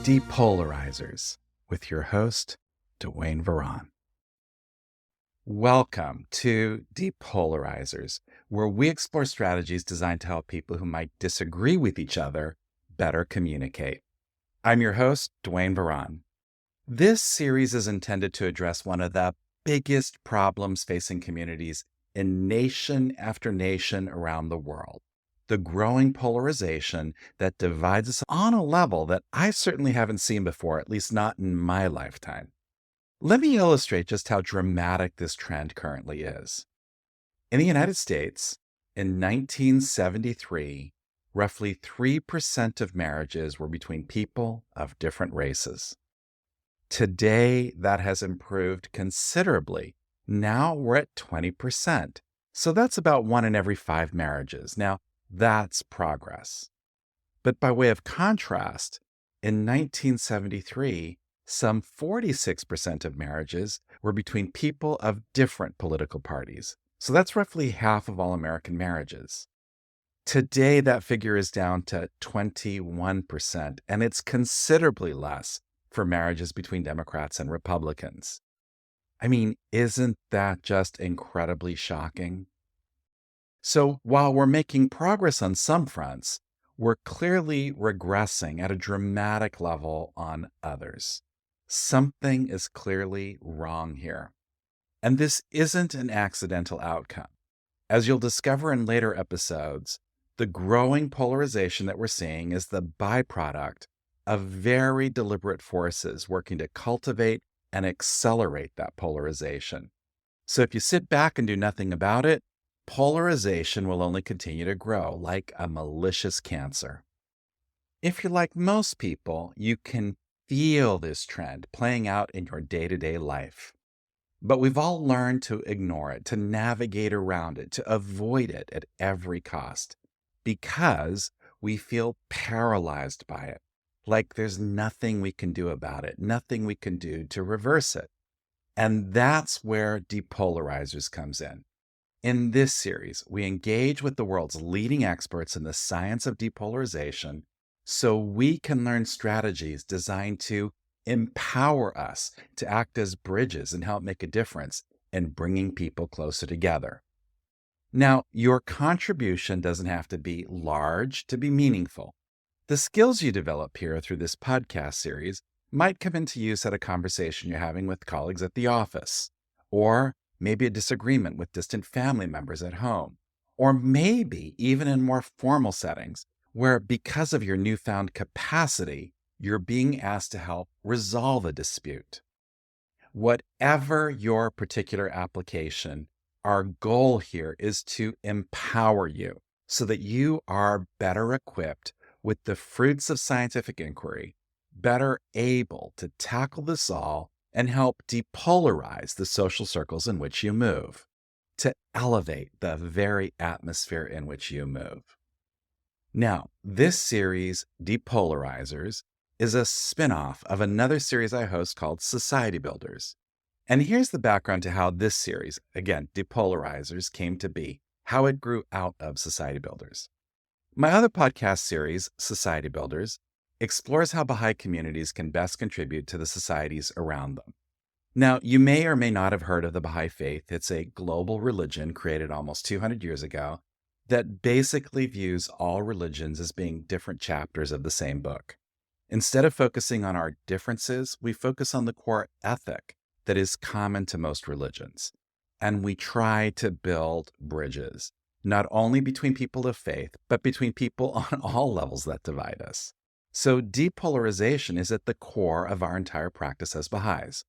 Depolarizers with your host, Dwayne Varon. Welcome to Depolarizers, where we explore strategies designed to help people who might disagree with each other better communicate. I'm your host, Dwayne Varon. This series is intended to address one of the biggest problems facing communities in nation after nation around the world: the growing polarization that divides us on a level that I certainly haven't seen before, at least not in my lifetime. Let me illustrate just how dramatic this trend currently is. In the United States, in 1973, roughly 3% of marriages were between people of different races. Today, that has improved considerably. Now we're at 20%. So that's about 1 in every 5 marriages. Now, that's progress. But by way of contrast, in 1973, some 46% of marriages were between people of different political parties. So that's roughly half of all American marriages. Today, that figure is down to 21%, and it's considerably less for marriages between Democrats and Republicans. I mean, isn't that just incredibly shocking? So while we're making progress on some fronts, we're clearly regressing at a dramatic level on others. Something is clearly wrong here. And this isn't an accidental outcome. As you'll discover in later episodes, the growing polarization that we're seeing is the byproduct of very deliberate forces working to cultivate and accelerate that polarization. So if you sit back and do nothing about it, polarization will only continue to grow like a malicious cancer. If you're like most people, you can feel this trend playing out in your day-to-day life. But we've all learned to ignore it, to navigate around it, to avoid it at every cost, because we feel paralyzed by it, like there's nothing we can do about it, nothing we can do to reverse it. And that's where Depolarizers comes in. In this series, we engage with the world's leading experts in the science of depolarization so we can learn strategies designed to empower us to act as bridges and help make a difference in bringing people closer together. Now, your contribution doesn't have to be large to be meaningful. The skills you develop here through this podcast series might come into use at a conversation you're having with colleagues at the office, or maybe a disagreement with distant family members at home, or maybe even in more formal settings where, because of your newfound capacity, you're being asked to help resolve a dispute. Whatever your particular application, our goal here is to empower you so that you are better equipped with the fruits of scientific inquiry, better able to tackle this all and help depolarize the social circles in which you move, to elevate the very atmosphere in which you move. Now, this series, Depolarizers, is a spin-off of another series I host called Society Builders. And here's the background to how this series, again, Depolarizers, came to be, how it grew out of Society Builders. My other podcast series, Society Builders, explores how Baha'i communities can best contribute to the societies around them. Now, you may or may not have heard of the Baha'i Faith. It's a global religion created almost 200 years ago that basically views all religions as being different chapters of the same book. Instead of focusing on our differences, we focus on the core ethic that is common to most religions. And we try to build bridges, not only between people of faith, but between people on all levels that divide us. So depolarization is at the core of our entire practice as Baha'is.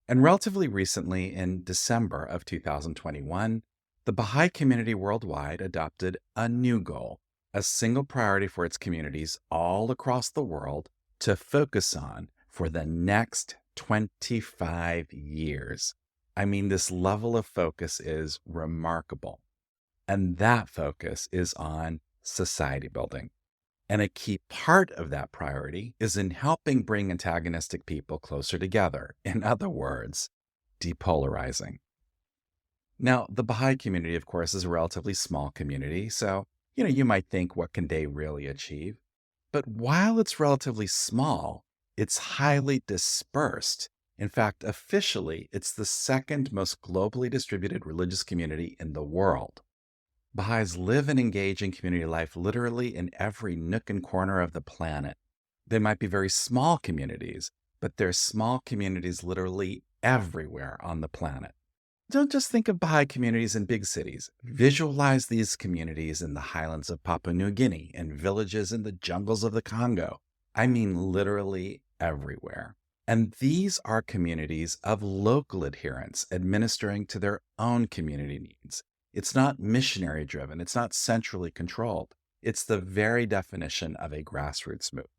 And relatively recently, in December of 2021, the Baha'i community worldwide adopted a new goal, a single priority for its communities all across the world to focus on for the next 25 years. I mean, this level of focus is remarkable. And that focus is on society building. And a key part of that priority is in helping bring antagonistic people closer together. In other words, depolarizing. Now, the Baha'i community, of course, is a relatively small community, so, you might think, what can they really achieve? But while it's relatively small, It's highly dispersed. In fact, officially, it's the second most globally distributed religious community in the world. Baha'is live and engage in community life literally in every nook and corner of the planet. They might be very small communities, but they're small communities literally everywhere on the planet. Don't just think of Baha'i communities in big cities. Visualize these communities in the highlands of Papua New Guinea and villages in the jungles of the Congo. I mean, literally everywhere. And these are communities of local adherents administering to their own community needs. It's not missionary driven. It's not centrally controlled. It's the very definition of a grassroots movement.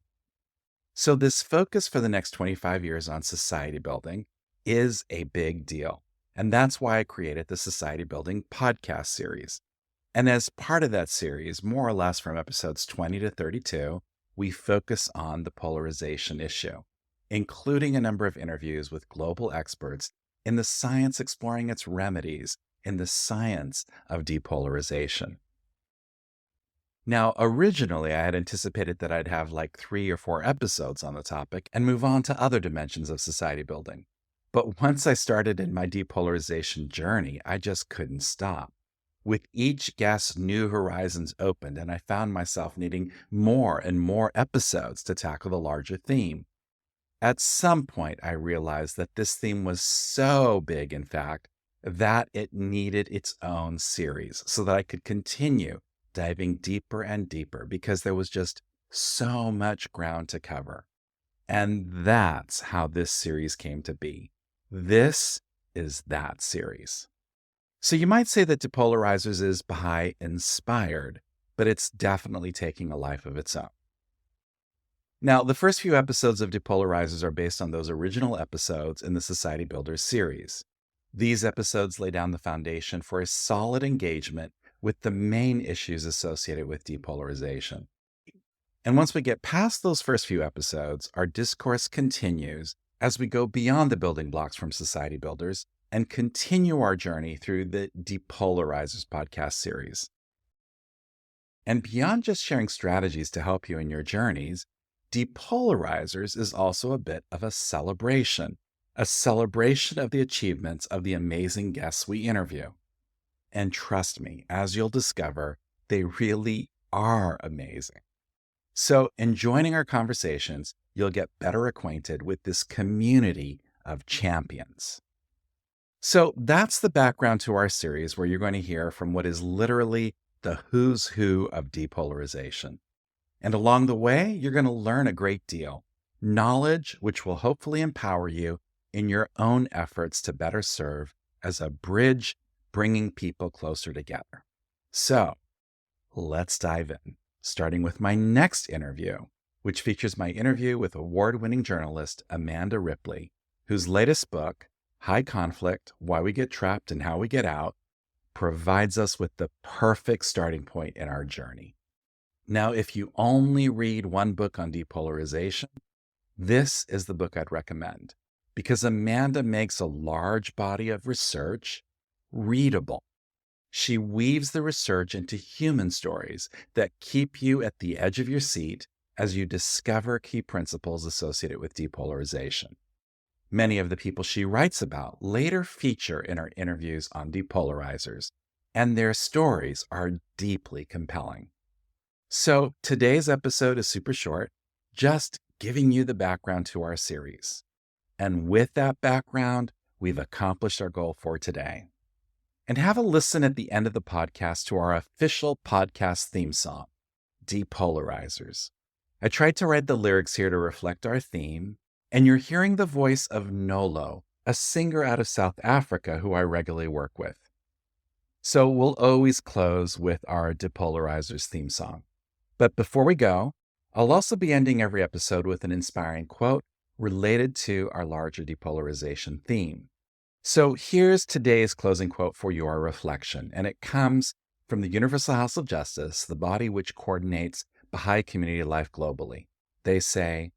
So this focus for the next 25 years on society building is a big deal. And that's why I created the Society Building podcast series. And as part of that series, more or less from episodes 20 to 32, we focus on the polarization issue, including a number of interviews with global experts in the science exploring its remedies, in the science of depolarization. Now, originally, I had anticipated that I'd have like 3 or 4 episodes on the topic and move on to other dimensions of society building. But once I started in my depolarization journey, I just couldn't stop. With each guest, new horizons opened, and I found myself needing more and more episodes to tackle the larger theme. At some point, I realized that this theme was so big, in fact, that it needed its own series so that I could continue diving deeper and deeper because there was just so much ground to cover. And that's how this series came to be. This is that series. So you might say that Depolarizers is Baha'i inspired, but it's definitely taking a life of its own. Now, the first few episodes of Depolarizers are based on those original episodes in the Society Builders series. These episodes lay down the foundation for a solid engagement with the main issues associated with depolarization. And once we get past those first few episodes, our discourse continues as we go beyond the building blocks from Society Builders and continue our journey through the Depolarizers podcast series. And beyond just sharing strategies to help you in your journeys, Depolarizers is also a bit of a celebration of the achievements of the amazing guests we interview. And trust me, as you'll discover, they really are amazing. So in joining our conversations, you'll get better acquainted with this community of champions. So that's the background to our series where you're going to hear from what is literally the who's who of depolarization. And along the way, you're going to learn a great deal, knowledge which will hopefully empower you in your own efforts to better serve as a bridge bringing people closer together. So let's dive in, starting with my next interview, which features my interview with award-winning journalist Amanda Ripley, whose latest book, High Conflict, Why We Get Trapped and How We Get Out, provides us with the perfect starting point in our journey. Now, if you only read one book on depolarization, this is the book I'd recommend because Amanda makes a large body of research readable. She weaves the research into human stories that keep you at the edge of your seat as you discover key principles associated with depolarization. Many of the people she writes about later feature in her interviews on Depolarizers, and their stories are deeply compelling. So today's episode is super short, just giving you the background to our series. And with that background, we've accomplished our goal for today. And have a listen at the end of the podcast to our official podcast theme song, Depolarizers. I tried to write the lyrics here to reflect our theme, and you're hearing the voice of Nolo, a singer out of South Africa who I regularly work with. So we'll always close with our Depolarizers theme song. But before we go, I'll also be ending every episode with an inspiring quote related to our larger depolarization theme. So here's today's closing quote for your reflection, and it comes from the Universal House of Justice, the body which coordinates Baha'i community life globally. They say,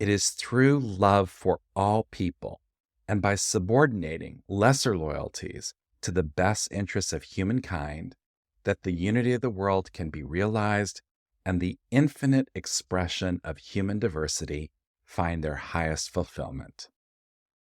"It is through love for all people and by subordinating lesser loyalties to the best interests of humankind that the unity of the world can be realized and the infinite expression of human diversity find their highest fulfillment.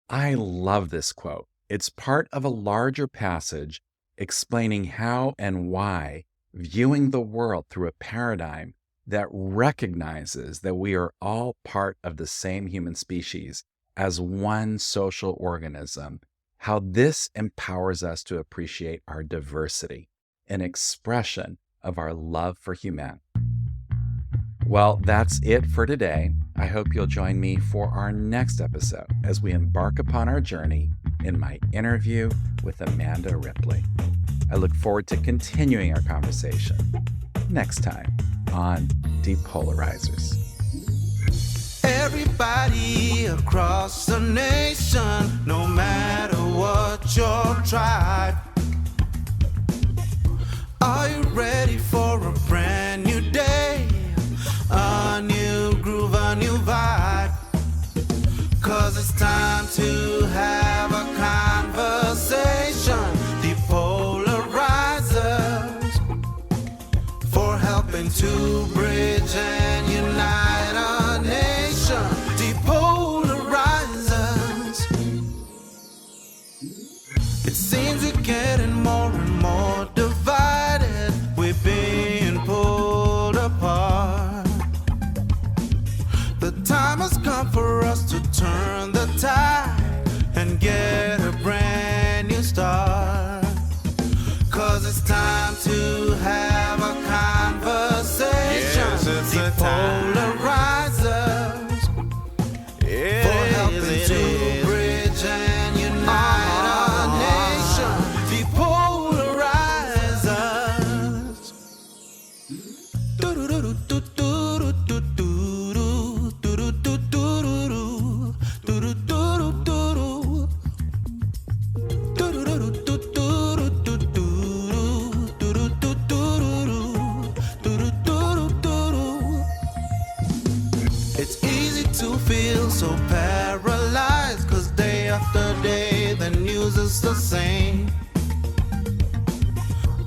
I love this quote. It's part of a larger passage explaining how and why viewing the world through a paradigm that recognizes that we are all part of the same human species as one social organism, how this empowers us to appreciate our diversity, an expression of our love for humanity. Well, that's it for today. I hope you'll join me for our next episode as we embark upon our journey in my interview with Amanda Ripley. I look forward to continuing our conversation next time on Depolarizers. Everybody across the nation, no matter what your tribe, are you ready for a brand new day? A new groove, a new vibe. 'Cause it's time to have a conversation. Depolarizers, for helping to bridge and unite our nation. Depolarizers. It seems we're getting more and more divided. We're being pulled apart. The time has come for us to turn the tide and get a brand new start. 'Cause it's time to have a conversation. Yes, it's a time. Depolarizers, for helping to bridge and unite our nation. Depolarizers. It's easy to feel so paralyzed, 'cause day after day the news is the same.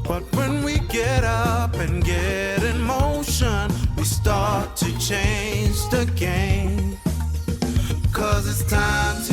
But when we get up and get in motion, we start to change the game. 'Cause it's time to